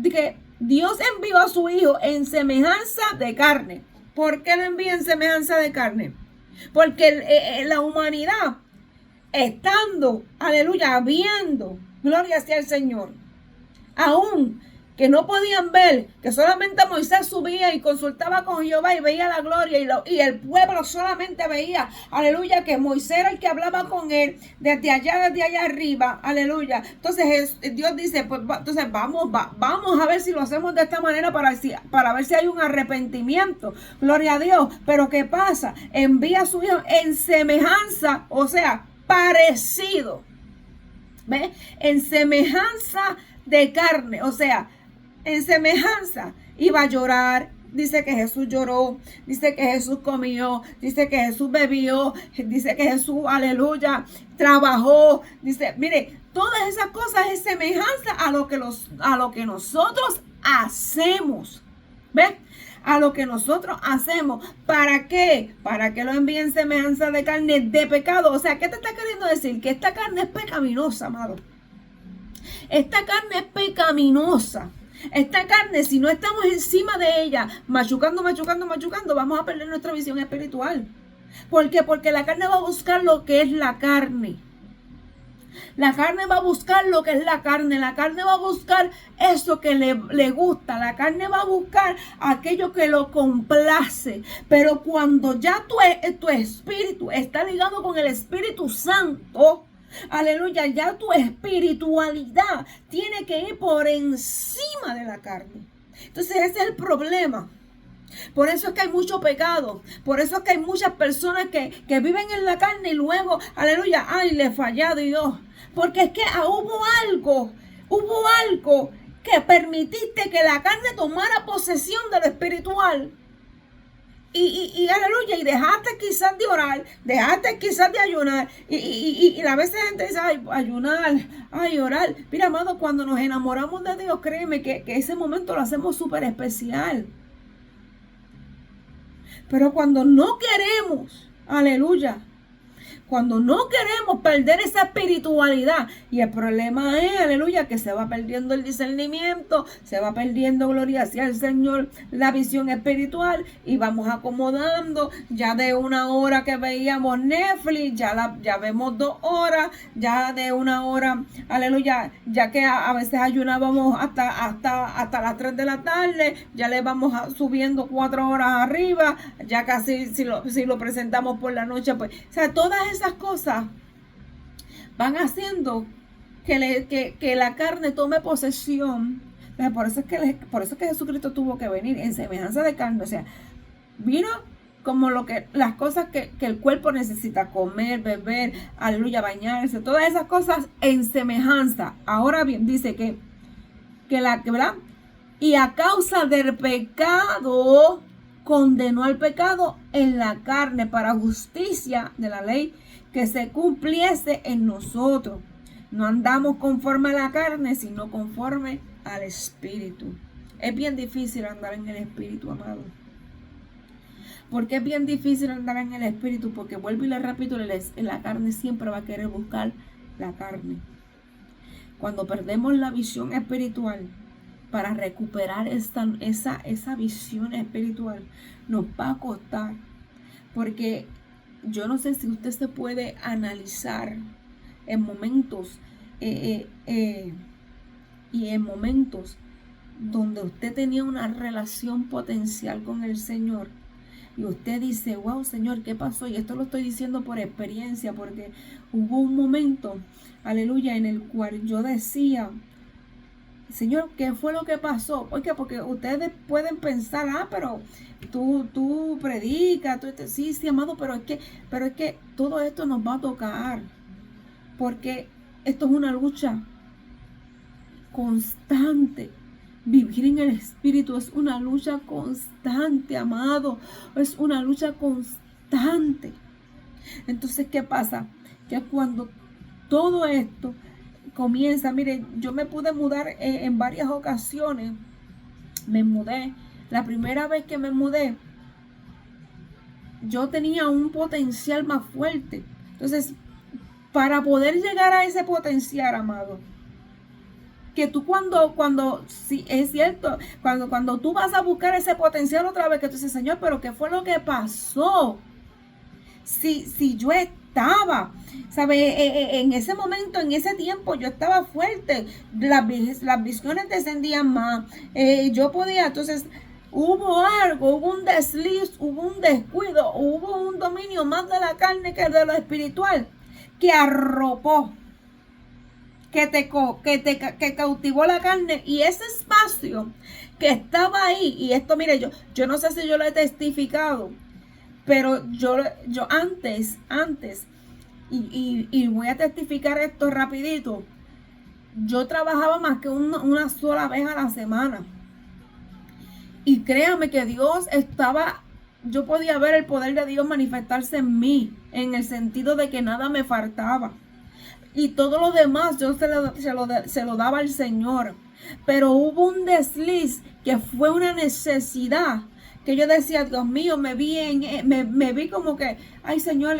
Que Dios envió a su Hijo en semejanza de carne. ¿Por qué lo envía en semejanza de carne? Porque la humanidad, estando, aleluya, viendo, gloria sea el Señor, aún que no podían ver, que solamente Moisés subía y consultaba con Jehová y veía la gloria, y el pueblo solamente veía, aleluya, que Moisés era el que hablaba con él desde allá arriba, aleluya. Entonces Dios dice, pues entonces vamos a ver si lo hacemos de esta manera para ver si hay un arrepentimiento, gloria a Dios. Pero ¿qué pasa? Envía a su Hijo en semejanza, o sea, parecido, ¿ves? En semejanza de carne, o sea, en semejanza. Iba a llorar. Dice que Jesús lloró. Dice que Jesús comió. Dice que Jesús bebió. Dice que Jesús, aleluya, trabajó. Dice, mire, todas esas cosas es semejanza a lo que nosotros hacemos. ¿Ves? A lo que nosotros hacemos. ¿Para qué? Para que lo envíe en semejanza de carne de pecado. O sea, ¿qué te está queriendo decir? Que esta carne es pecaminosa, amado. Esta carne es pecaminosa. Esta carne, si no estamos encima de ella, machucando, vamos a perder nuestra visión espiritual. ¿Por qué? Porque la carne va a buscar lo que es la carne. La carne va a buscar lo que es la carne. La carne va a buscar eso que le gusta. La carne va a buscar aquello que lo complace. Pero cuando ya tu espíritu está ligado con el Espíritu Santo, aleluya, ya tu espiritualidad tiene que ir por encima de la carne. Entonces ese es el problema. Por eso es que hay mucho pecado. Por eso es que hay muchas personas que viven en la carne y luego, aleluya, ay, le fallé a Dios. Porque es que hubo algo que permitiste que la carne tomara posesión de lo espiritual. Y aleluya, y dejaste quizás de orar, dejaste quizás de ayunar, y a veces la gente dice, ay, ayunar, ay, orar. Mira, amado, cuando nos enamoramos de Dios, créeme que ese momento lo hacemos súper especial. Pero cuando no queremos, aleluya, cuando no queremos perder esa espiritualidad, y el problema es, aleluya, que se va perdiendo el discernimiento, se va perdiendo, gloria hacia el Señor, la visión espiritual, y vamos acomodando. Ya de 1 hora que veíamos Netflix, ya vemos 2 horas, ya de 1 hora, aloya, ya que a veces ayunábamos hasta las 3 de la tarde, ya le vamos subiendo 4 horas arriba, ya casi si lo presentamos por la noche, pues, o sea, todas esas cosas van haciendo que la carne tome posesión. Por eso es que Jesucristo tuvo que venir en semejanza de carne. O sea, vino como las cosas que el cuerpo necesita: comer, beber, aleluya, bañarse, todas esas cosas en semejanza. Ahora bien, dice que ¿verdad? Y a causa del pecado condenó al pecado en la carne, para justicia de la ley que se cumpliese en nosotros. No andamos conforme a la carne, sino conforme al Espíritu. Es bien difícil andar en el Espíritu, amado. ¿Por qué es bien difícil andar en el Espíritu? Porque vuelvo y le repito, la carne siempre va a querer buscar la carne. Cuando perdemos la visión espiritual, para recuperar esa visión espiritual, nos va a costar. Porque yo no sé si usted se puede analizar en momentos y en momentos donde usted tenía una relación potencial con el Señor y usted dice, wow, Señor, ¿qué pasó? Y esto lo estoy diciendo por experiencia, porque hubo un momento, aleluya, en el cual yo decía, Señor, ¿qué fue lo que pasó? Porque ustedes pueden pensar, pero tú predicas, sí, amado, pero es que todo esto nos va a tocar, porque esto es una lucha constante. Vivir en el Espíritu es una lucha constante, amado. Es una lucha constante. Entonces, ¿qué pasa? Que cuando todo esto comienza, mire, yo me pude mudar en varias ocasiones. Me mudé. La primera vez que me mudé, yo tenía un potencial más fuerte. Entonces, para poder llegar a ese potencial, amado, que tú cuando sí, es cierto, cuando tú vas a buscar ese potencial otra vez, que tú dices, Señor, pero ¿qué fue lo que pasó? Si yo estaba, ¿sabes? En ese momento, en ese tiempo, yo estaba fuerte, las visiones descendían más, yo podía, entonces, hubo algo, hubo un desliz, hubo un descuido, hubo un dominio más de la carne que de lo espiritual, que arropó, que cautivó la carne, y ese espacio que estaba ahí, y esto, mire, yo no sé si yo lo he testificado, pero yo antes, y voy a testificar esto rapidito, yo trabajaba más que una sola vez a la semana, y créame que Dios yo podía ver el poder de Dios manifestarse en mí, en el sentido de que nada me faltaba. Y todo lo demás yo se lo daba al Señor. Pero hubo un desliz que fue una necesidad. Que yo decía, Dios mío, me vi como que, ay Señor,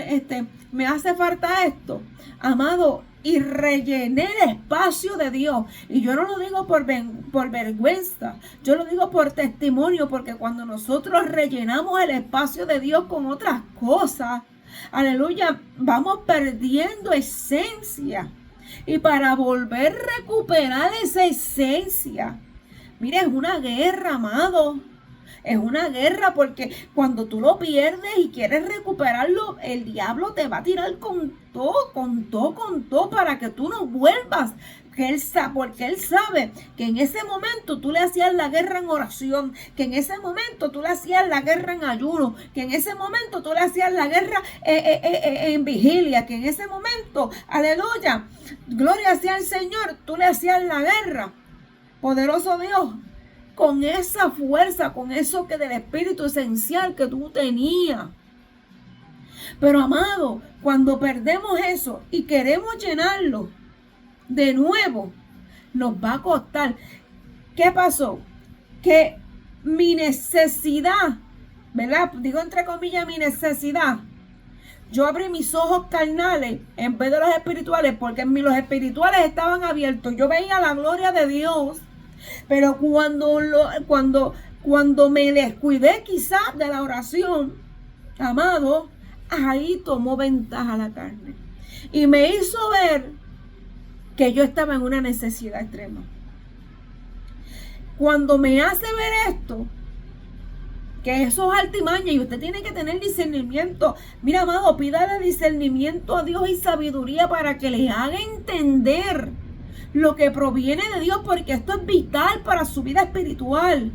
me hace falta esto. Amado, y rellené el espacio de Dios. Y yo no lo digo por vergüenza. Yo lo digo por testimonio. Porque cuando nosotros rellenamos el espacio de Dios con otras cosas, aleluya, vamos perdiendo esencia. Y para volver a recuperar esa esencia, mire, es una guerra, amado. Es una guerra, porque cuando tú lo pierdes y quieres recuperarlo, el diablo te va a tirar con todo para que tú no vuelvas. Porque él sabe que en ese momento tú le hacías la guerra en oración, que en ese momento tú le hacías la guerra en ayuno, que en ese momento tú le hacías la guerra en vigilia, que en ese momento, aleluya, gloria sea al Señor, tú le hacías la guerra. Poderoso Dios, con esa fuerza, con eso que del espíritu esencial que tú tenías. Pero amado, cuando perdemos eso y queremos llenarlo de nuevo, nos va a costar. ¿Qué pasó? Que mi necesidad, ¿verdad? Digo entre comillas mi necesidad. Yo abrí mis ojos carnales en vez de los espirituales, porque los espirituales estaban abiertos. Yo veía la gloria de Dios, pero cuando me descuidé quizás de la oración, amado, ahí tomó ventaja la carne. Y me hizo ver que yo estaba en una necesidad extrema. Cuando me hace ver esto, que eso es artimaña y usted tiene que tener discernimiento. Mira, amado, pídale discernimiento a Dios y sabiduría para que le haga entender lo que proviene de Dios, porque esto es vital para su vida espiritual.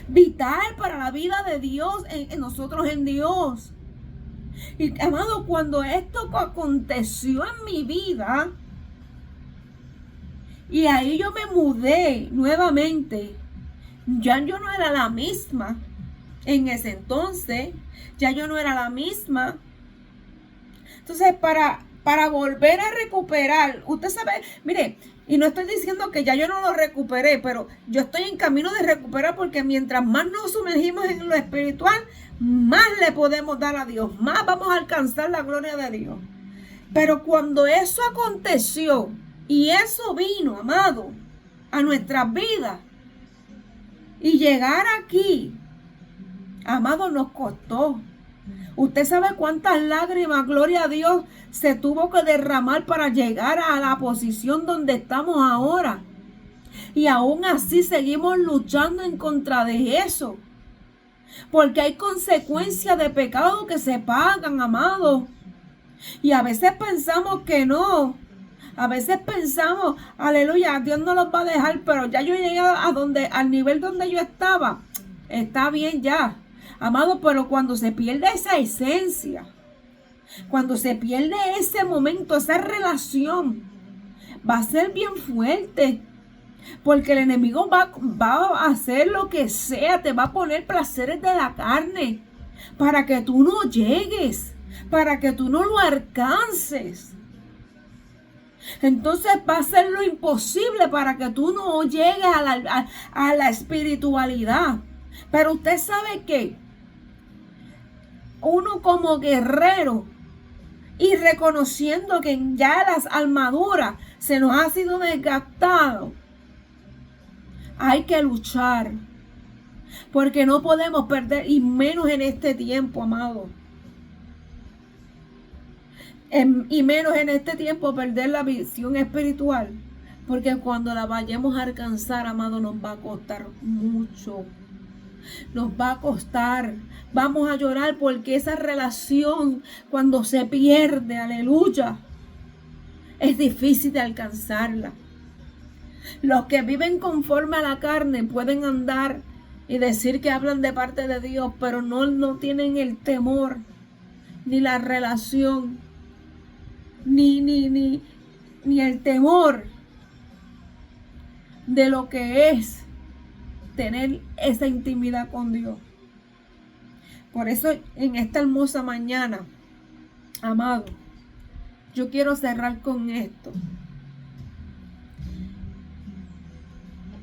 Vital para la vida de Dios, en nosotros en Dios. Y amado, cuando esto aconteció en mi vida, y ahí yo me mudé nuevamente, ya yo no era la misma. En ese entonces, ya yo no era la misma. Entonces, para volver a recuperar, usted sabe, mire, y no estoy diciendo que ya yo no lo recuperé, pero yo estoy en camino de recuperar, porque mientras más nos sumergimos en lo espiritual, más le podemos dar a Dios, más vamos a alcanzar la gloria de Dios. Pero cuando eso aconteció, y eso vino, amado, a nuestras vidas, y llegar aquí, amado, nos costó. Usted sabe cuántas lágrimas, gloria a Dios, se tuvo que derramar para llegar a la posición donde estamos ahora. Y aún así seguimos luchando en contra de eso. Porque hay consecuencias de pecado que se pagan, amados. Y a veces pensamos que no. A veces pensamos, aleluya, Dios no los va a dejar, pero ya yo llegué al nivel donde yo estaba. Está bien ya, amado, pero cuando se pierde esa esencia, cuando se pierde ese momento, esa relación, va a ser bien fuerte. Porque el enemigo va a hacer lo que sea, te va a poner placeres de la carne para que tú no llegues, para que tú no lo alcances. Entonces va a hacer lo imposible para que tú no llegues a la espiritualidad. Pero usted sabe que uno como guerrero y reconociendo que ya las armaduras se nos ha sido desgastado, hay que luchar, porque no podemos perder, y menos en este tiempo, amado. Y menos en este tiempo perder la visión espiritual, porque cuando la vayamos a alcanzar, amado, nos va a costar mucho. Nos va a costar. Vamos a llorar porque esa relación, cuando se pierde, aleluya, es difícil de alcanzarla. Los que viven conforme a la carne pueden andar y decir que hablan de parte de Dios, pero no tienen el temor, ni la relación, ni el temor de lo que es tener esa intimidad con Dios. Por eso en esta hermosa mañana, amado, yo quiero cerrar con esto.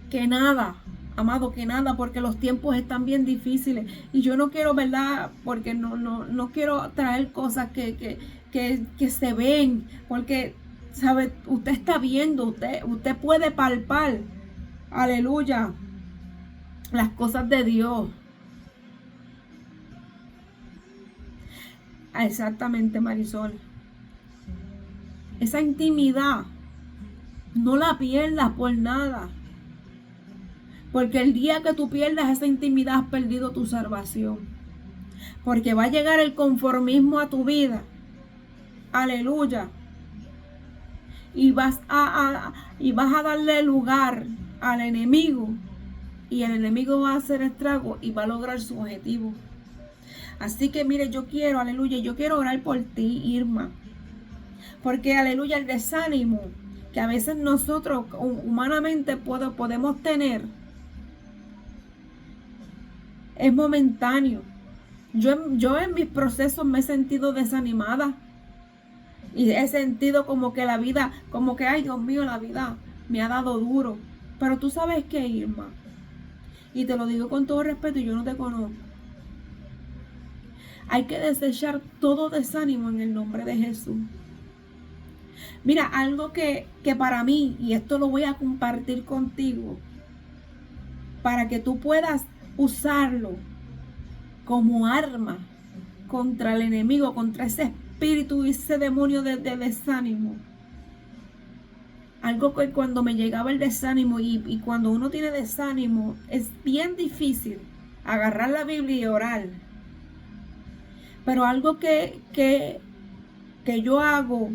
Que nada, amado, que nada, porque los tiempos están bien difíciles. Y yo no quiero, ¿verdad? Porque no quiero traer cosas que se ven. Porque, ¿sabe? Usted está viendo, usted puede palpar, aleluya, las cosas de Dios. Exactamente, Marisol. Esa intimidad, no la pierdas por nada. Porque el día que tú pierdas esa intimidad, has perdido tu salvación. Porque va a llegar el conformismo a tu vida. Aleluya. Y vas a darle lugar al enemigo. Y el enemigo va a hacer estrago y va a lograr su objetivo. Así que mire, yo quiero, aleluya, yo quiero orar por ti, Irma. Porque, aleluya, el desánimo que a veces nosotros humanamente podemos tener es momentáneo. Yo en mis procesos me he sentido desanimada. Y he sentido como que la vida, como que, ay Dios mío, la vida me ha dado duro. Pero tú sabes qué, Irma, y te lo digo con todo respeto, y yo no te conozco. Hay que desechar todo desánimo en el nombre de Jesús. Mira, algo que para mí, y esto lo voy a compartir contigo, para que tú puedas usarlo como arma contra el enemigo, contra ese espíritu y ese demonio de desánimo. Algo que cuando me llegaba el desánimo, y cuando uno tiene desánimo, es bien difícil agarrar la Biblia y orar. Pero algo que yo hago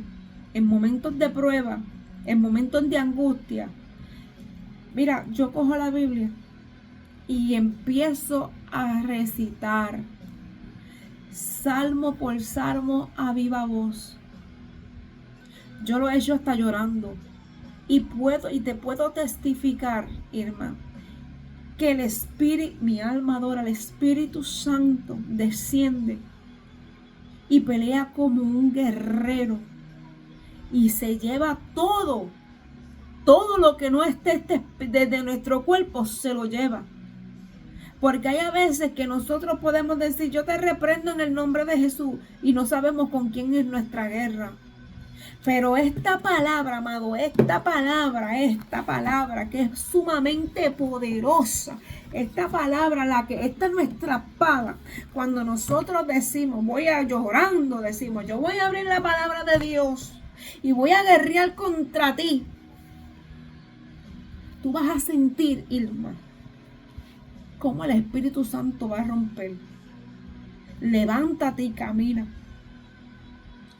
en momentos de prueba, en momentos de angustia, mira, yo cojo la Biblia y empiezo a recitar salmo por salmo a viva voz. Yo lo he hecho hasta llorando. Y te puedo testificar, Irma, que el Espíritu, mi alma adora, el Espíritu Santo desciende y pelea como un guerrero y se lleva todo lo que no esté desde nuestro cuerpo, se lo lleva. Porque hay a veces que nosotros podemos decir, yo te reprendo en el nombre de Jesús, y no sabemos con quién es nuestra guerra. Pero esta palabra, amado, esta palabra que es sumamente poderosa, esta palabra, esta es nuestra espada. Cuando nosotros decimos, llorando, decimos, yo voy a abrir la palabra de Dios y voy a guerrear contra ti. Tú vas a sentir, Irma, cómo el Espíritu Santo va a romper. Levántate y camina.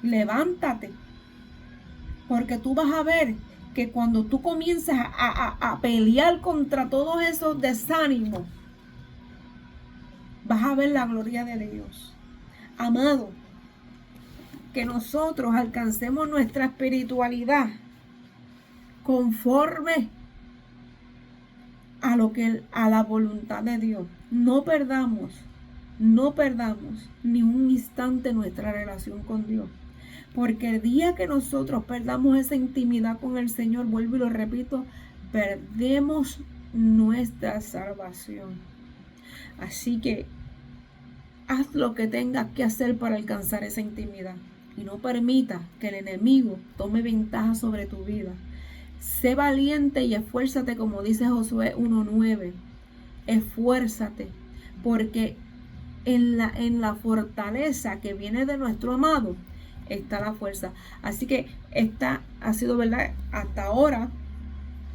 Levántate. Porque tú vas a ver que cuando tú comienzas a pelear contra todos esos desánimos, vas a ver la gloria de Dios. Amado, que nosotros alcancemos nuestra espiritualidad conforme a la voluntad de Dios. No perdamos ni un instante nuestra relación con Dios. Porque el día que nosotros perdamos esa intimidad con el Señor, vuelvo y lo repito, perdemos nuestra salvación. Así que haz lo que tengas que hacer para alcanzar esa intimidad. Y no permita que el enemigo tome ventaja sobre tu vida. Sé valiente y esfuérzate, como dice Josué 1:9. Esfuérzate, porque en la fortaleza que viene de nuestro amado está la fuerza. Así que esta ha sido, ¿verdad?, hasta ahora